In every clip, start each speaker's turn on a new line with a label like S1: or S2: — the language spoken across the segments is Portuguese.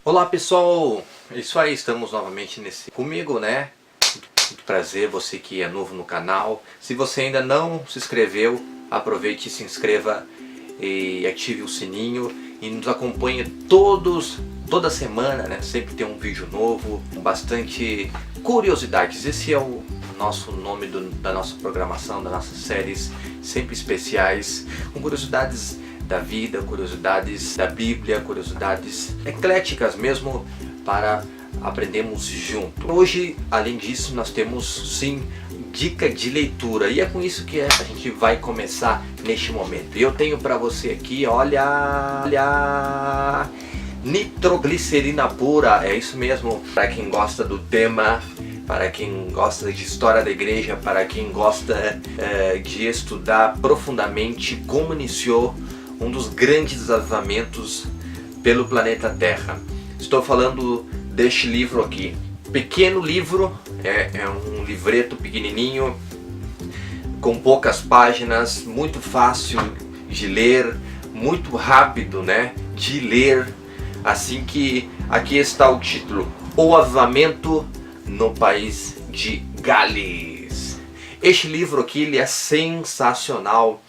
S1: Olá pessoal, é isso aí, estamos novamente comigo, né? Muito prazer, você que é novo no canal. Se você ainda não se inscreveu, aproveite e se inscreva e ative o sininho e nos acompanhe toda semana, né? Sempre tem um vídeo novo, com bastante curiosidades. Esse é o nosso nome da nossa programação, das nossas séries sempre especiais, com curiosidades da vida, curiosidades da Bíblia, curiosidades ecléticas mesmo, para aprendermos junto. Hoje, além disso, nós temos sim dica de leitura, e é com isso que a gente vai começar neste momento. E eu tenho para você aqui, olha, nitroglicerina pura, é isso mesmo, para quem gosta do tema, para quem gosta de história da igreja, para quem gosta de estudar profundamente como iniciou um dos grandes avivamentos pelo planeta Terra. Estou falando deste livro aqui. Pequeno livro, é um livreto pequenininho, com poucas páginas, muito fácil de ler, muito rápido, né, de ler. Assim que aqui está o título: O Avivamento no País de Gales. Este livro aqui ele é sensacional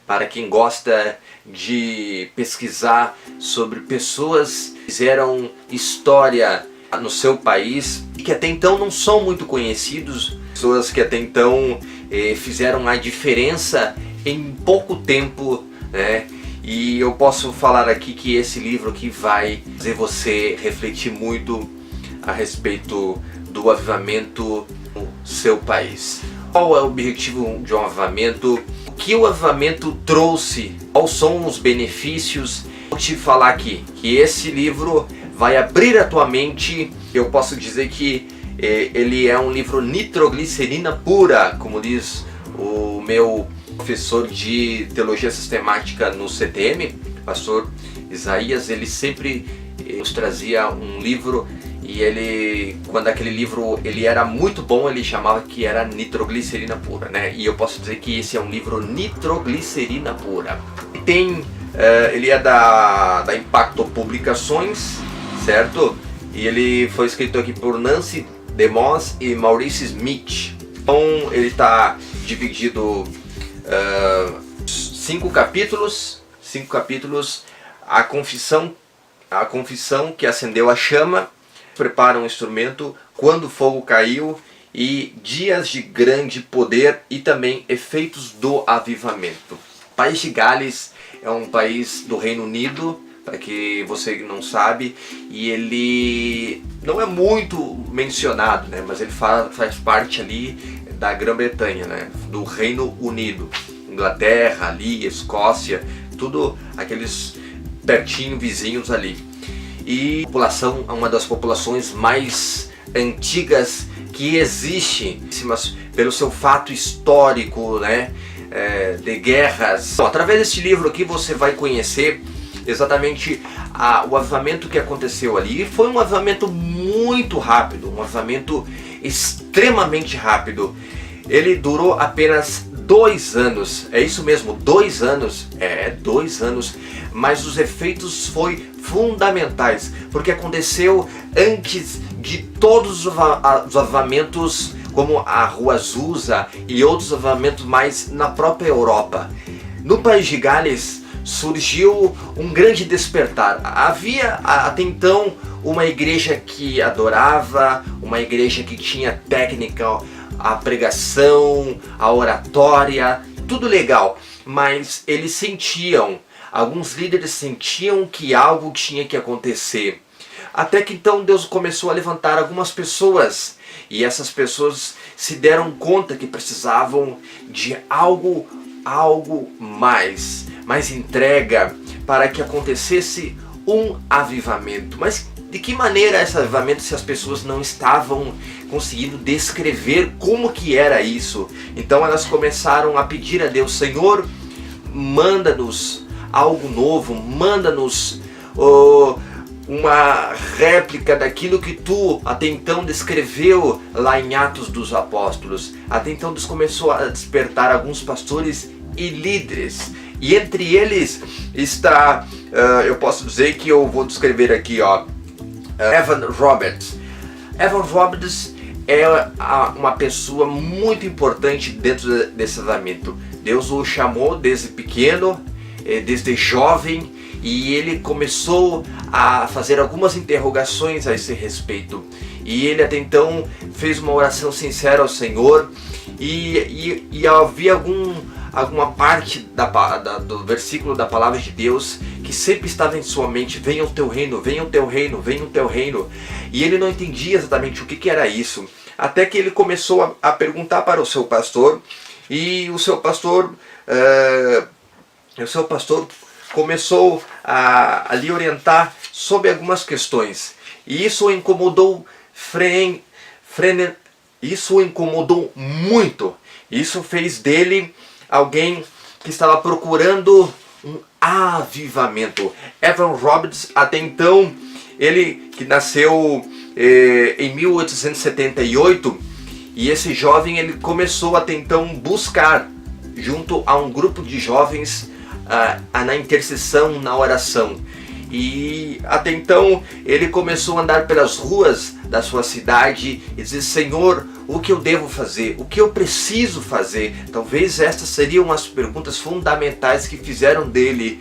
S1: para quem gosta de pesquisar sobre pessoas que fizeram história no seu país e que até então não são muito conhecidos, pessoas que até então fizeram a diferença em pouco tempo, né? E eu posso falar aqui que esse livro aqui vai fazer você refletir muito a respeito do avivamento no seu país. Qual é o objetivo de um avivamento? O que o avivamento trouxe? Quais são os benefícios? Vou te falar aqui que esse livro vai abrir a tua mente. Eu posso dizer que ele é um livro nitroglicerina pura, como diz o meu professor de teologia sistemática no CTM, pastor Isaías. Ele sempre nos trazia um livro, e ele, quando aquele livro ele era muito bom, ele chamava que era nitroglicerina pura, né? E eu posso dizer que esse é um livro nitroglicerina pura. Ele é da Impacto Publicações, certo? E ele foi escrito aqui por Nancy DeMoss e Maurice Smith. Então ele está dividido 5 capítulos. A confissão que acendeu a chama, prepara um instrumento, quando o fogo caiu, e dias de grande poder, e também efeitos do avivamento. O país de Gales é um país do Reino Unido, para que você não sabe, e ele não é muito mencionado, né? Mas ele faz parte ali da Grã-Bretanha, né? Do Reino Unido, Inglaterra, ali, Escócia, tudo aqueles pertinho, vizinhos ali. E a população é uma das populações mais antigas que existe, pelo seu fato histórico, né, de guerras. Então, através desse livro aqui você vai conhecer exatamente o avivamento que aconteceu ali. E foi um avivamento muito rápido, um avivamento extremamente rápido. Ele durou apenas 2 anos, é isso mesmo, 2 anos, 2 anos, mas os efeitos foram fundamentais, porque aconteceu antes de todos os avivamentos, como a Rua Azusa e outros avivamentos mais na própria Europa. No país de Gales surgiu um grande despertar. Havia até então uma igreja que adorava, uma igreja que tinha técnica, a pregação, a oratória, tudo legal, mas eles sentiam, alguns líderes sentiam que algo tinha que acontecer. Até que então Deus começou a levantar algumas pessoas, e essas pessoas se deram conta que precisavam de algo mais entrega, para que acontecesse um avivamento. Mas de que maneira esse avivamento, se as pessoas não estavam conseguindo descrever como que era isso? Então elas começaram a pedir a Deus: Senhor, manda-nos algo novo, manda-nos uma réplica daquilo que tu até então descreveu lá em Atos dos Apóstolos. Até então Deus começou a despertar alguns pastores e líderes, E entre eles está, eu posso dizer que eu vou descrever aqui, Evan Roberts. Evan Roberts é uma pessoa muito importante dentro desse avivamento. Deus o chamou desde pequeno, desde jovem, e ele começou a fazer algumas interrogações a esse respeito. E ele até então fez uma oração sincera ao Senhor, e havia alguma parte do versículo da palavra de Deus que sempre estava em sua mente: venha o teu reino, venha o teu reino, venha o teu reino. E ele não entendia exatamente o que era isso, até que ele começou a perguntar para o seu pastor, e o seu pastor começou a lhe orientar sobre algumas questões, e isso o incomodou muito. Isso fez dele alguém que estava procurando um avivamento. Evan Roberts, até então, ele que nasceu em 1878, e esse jovem ele começou até então buscar, junto a um grupo de jovens, na intercessão, na oração. E até então ele começou a andar pelas ruas da sua cidade e dizer: Senhor, o que eu devo fazer? O que eu preciso fazer? Talvez estas seriam as perguntas fundamentais que fizeram dele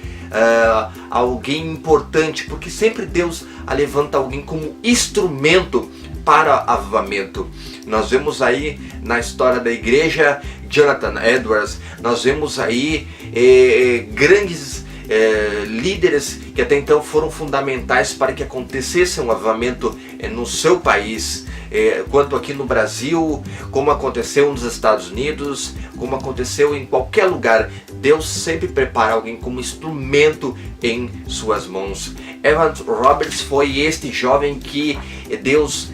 S1: alguém importante, porque sempre Deus levanta alguém como instrumento para avivamento. Nós vemos aí na história da igreja Jonathan Edwards, nós vemos aí grandes líderes que até então foram fundamentais para que acontecesse um avivamento no seu país, quanto aqui no Brasil, como aconteceu nos Estados Unidos, como aconteceu em qualquer lugar. Deus sempre prepara alguém como instrumento em suas mãos. Evan Roberts foi este jovem que Deus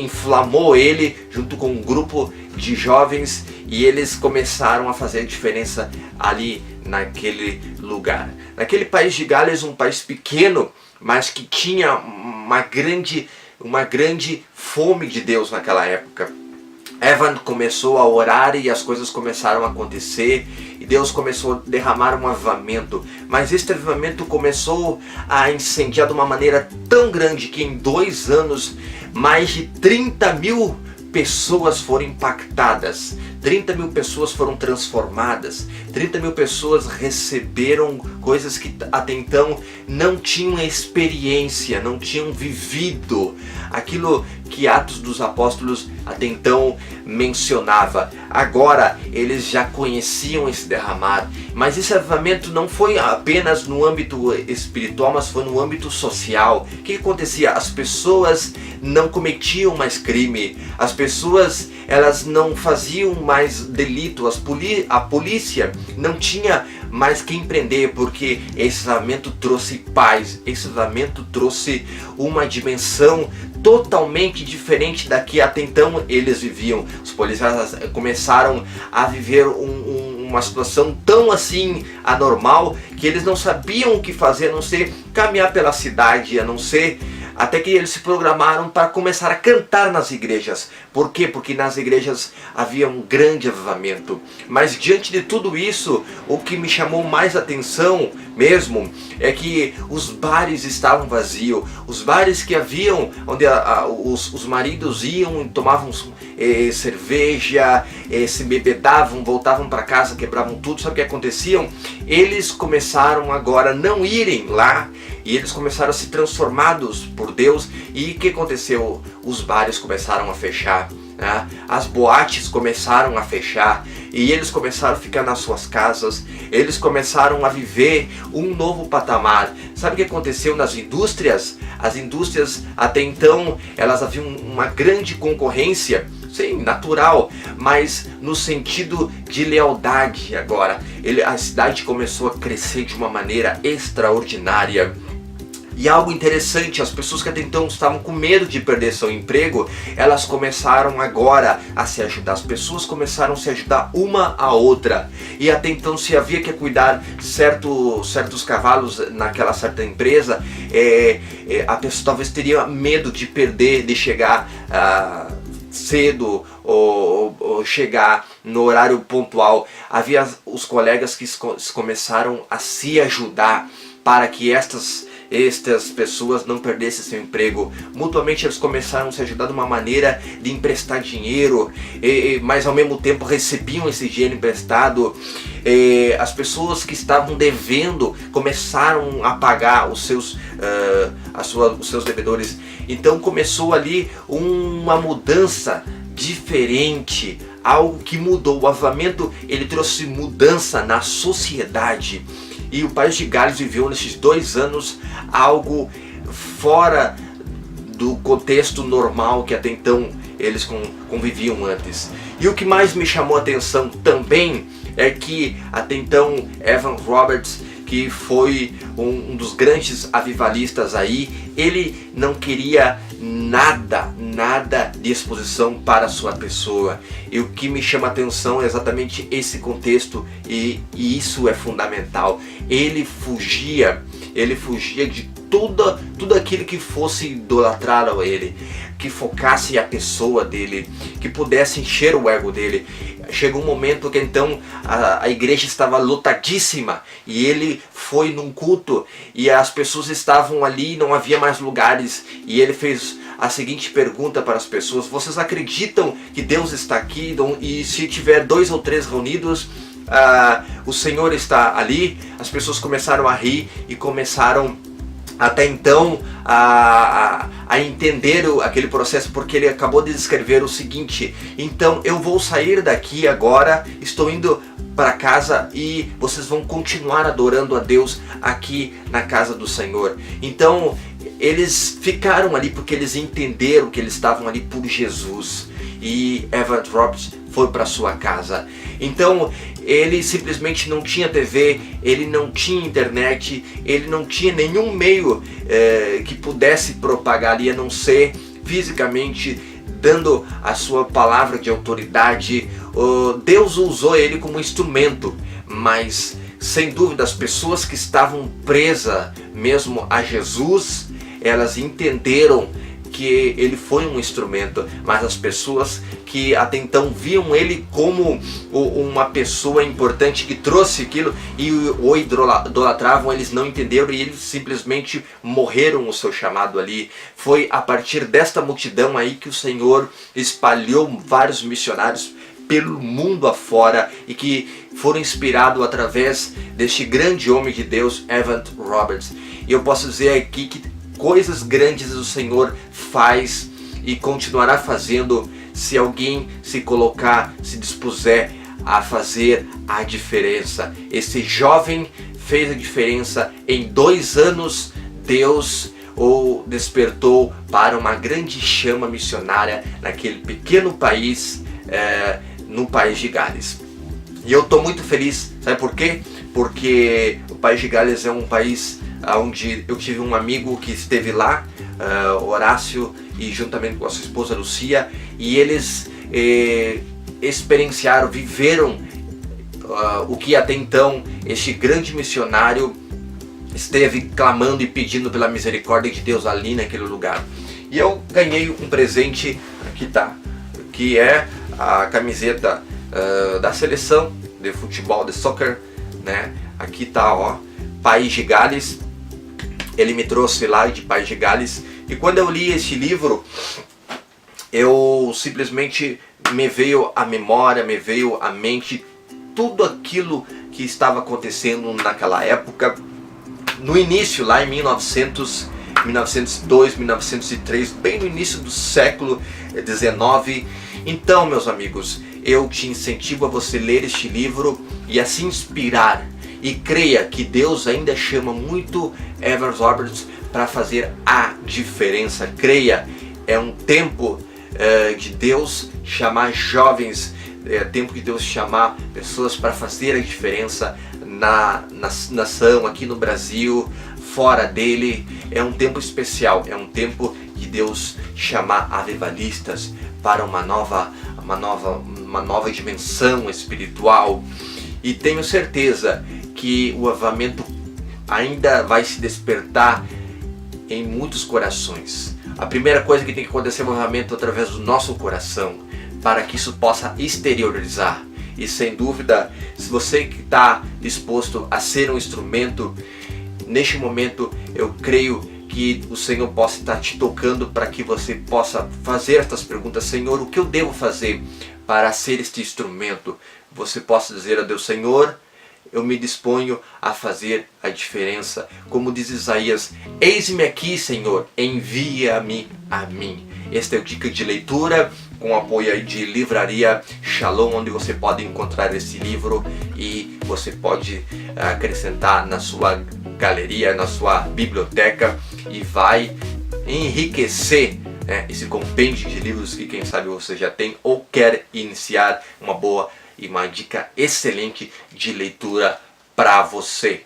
S1: inflamou ele junto com um grupo de jovens, e eles começaram a fazer a diferença ali naquele lugar. Naquele país de Gales, um país pequeno, mas que tinha uma grande fome de Deus naquela época. Evan começou a orar e as coisas começaram a acontecer, e Deus começou a derramar um avivamento. Mas este avivamento começou a incendiar de uma maneira tão grande que em 2 anos mais de 30 mil pessoas foram impactadas, 30 mil pessoas foram transformadas, 30 mil pessoas receberam coisas que até então não tinham experiência, não tinham vivido aquilo que Atos dos Apóstolos até então mencionava. Agora eles já conheciam esse derramar, mas esse avivamento não foi apenas no âmbito espiritual, mas foi no âmbito social. O que acontecia? As pessoas não cometiam mais crime, as pessoas elas não faziam mais delito, a polícia não tinha mais quem prender, porque esse avivamento trouxe paz, esse avivamento trouxe uma dimensão totalmente diferente da que até então eles viviam. Os policiais começaram a viver uma situação tão assim anormal que eles não sabiam o que fazer, a não ser caminhar pela cidade, a não ser até que eles se programaram para começar a cantar nas igrejas. Por quê? Porque nas igrejas havia um grande avivamento. Mas diante de tudo isso, o que me chamou mais atenção mesmo é que os bares estavam vazios. Os bares que haviam, onde os maridos iam e tomavam cerveja, se bebedavam, voltavam para casa, quebravam tudo. Sabe o que aconteciam? Eles começaram agora a não irem lá, e eles começaram a ser transformados por Deus. E o que aconteceu? Os bares começaram a fechar, né? As boates começaram a fechar, e eles começaram a ficar nas suas casas. Eles começaram a viver um novo patamar. Sabe o que aconteceu nas indústrias? As indústrias até então, elas haviam uma grande concorrência, sim, natural, mas no sentido de lealdade. Agora, a cidade começou a crescer de uma maneira extraordinária. E algo interessante, as pessoas que até então estavam com medo de perder seu emprego, elas começaram agora a se ajudar. As pessoas começaram a se ajudar uma a outra. E até então, se havia que cuidar certos cavalos naquela certa empresa, a pessoa talvez teria medo de perder, de chegar cedo ou chegar no horário pontual. Havia os colegas que começaram a se ajudar para que estas pessoas não perdessem seu emprego. Mutuamente eles começaram a se ajudar de uma maneira de emprestar dinheiro, mas ao mesmo tempo recebiam esse dinheiro emprestado. As pessoas que estavam devendo começaram a pagar os seus devedores. Então começou ali uma mudança diferente, algo que mudou. O avivamento, ele trouxe mudança na sociedade. E o país de Gales viveu nesses 2 anos algo fora do contexto normal que até então eles conviviam antes. E o que mais me chamou a atenção também é que até então Evan Roberts, que foi um dos grandes avivalistas aí, ele não queria nada de exposição para a sua pessoa. E o que me chama a atenção é exatamente esse contexto, e isso é fundamental. Ele fugia de tudo aquilo que fosse idolatrado a ele, que focasse a pessoa dele, que pudesse encher o ego dele. Chegou um momento que então a igreja estava lotadíssima e ele foi num culto e as pessoas estavam ali, não havia mais lugares, e ele fez a seguinte pergunta para as pessoas: vocês acreditam que Deus está aqui? E se tiver 2 ou 3 reunidos, o Senhor está ali? As pessoas começaram a rir e começaram até então a entender aquele processo, porque ele acabou de descrever o seguinte: então eu vou sair daqui agora, estou indo para casa e vocês vão continuar adorando a Deus aqui na casa do Senhor. Então eles ficaram ali porque eles entenderam que eles estavam ali por Jesus. E Evan Roberts foi para sua casa. Então ele simplesmente não tinha TV, ele não tinha internet, ele não tinha nenhum meio que pudesse propagar ali, a não ser fisicamente dando a sua palavra de autoridade. Deus usou ele como instrumento, mas sem dúvida as pessoas que estavam presas mesmo a Jesus, elas entenderam que ele foi um instrumento, mas as pessoas que até então viam ele como uma pessoa importante que trouxe aquilo e o idolatravam, eles não entenderam e eles simplesmente morreram o seu chamado ali. Foi a partir desta multidão aí que o Senhor espalhou vários missionários pelo mundo afora e que foram inspirados através deste grande homem de Deus, Evan Roberts. E eu posso dizer aqui que coisas grandes o Senhor faz e continuará fazendo se alguém se colocar, se dispuser a fazer a diferença. Esse jovem fez a diferença. Em 2 anos Deus o despertou para uma grande chama missionária naquele pequeno país, no país de Gales. E eu estou muito feliz, sabe por quê? Porque o país de Gales é um país onde eu tive um amigo que esteve lá, Horácio, e juntamente com a sua esposa Lucia, e eles experienciaram, viveram o que até então este grande missionário esteve clamando e pedindo pela misericórdia de Deus ali naquele lugar. E eu ganhei um presente, aqui tá, que é a camiseta da seleção de futebol, de soccer, né? Aqui tá, ó, País de Gales. Ele me trouxe lá de País de Gales. E quando eu li esse livro, eu simplesmente me veio à memória, me veio à mente tudo aquilo que estava acontecendo naquela época, no início, lá em 1902, 1903, bem no início do século XIX. Então, meus amigos, eu te incentivo a você ler este livro e a se inspirar. E creia que Deus ainda chama muito Evan Roberts para fazer a diferença. Creia, é um tempo de Deus chamar jovens, é tempo de Deus chamar pessoas para fazer a diferença na nação, aqui no Brasil, fora dele. É um tempo especial, é um tempo de Deus chamar avivalistas para uma nova dimensão espiritual. E tenho certeza que o avivamento ainda vai se despertar em muitos corações. A primeira coisa que tem que acontecer é o movimento através do nosso coração, para que isso possa exteriorizar. E sem dúvida, se você que está disposto a ser um instrumento, neste momento eu creio que o Senhor possa estar te tocando para que você possa fazer estas perguntas. Senhor, o que eu devo fazer para ser este instrumento? Você possa dizer a Deus: Senhor, eu me disponho a fazer a diferença. Como diz Isaías: eis-me aqui, Senhor, envia-me a mim. Esta é a dica de leitura, com apoio aí de Livraria Shalom, onde você pode encontrar esse livro e você pode acrescentar na sua galeria, na sua biblioteca, e vai enriquecer esse compêndio de livros que quem sabe você já tem ou quer iniciar uma boa e uma dica excelente de leitura para você.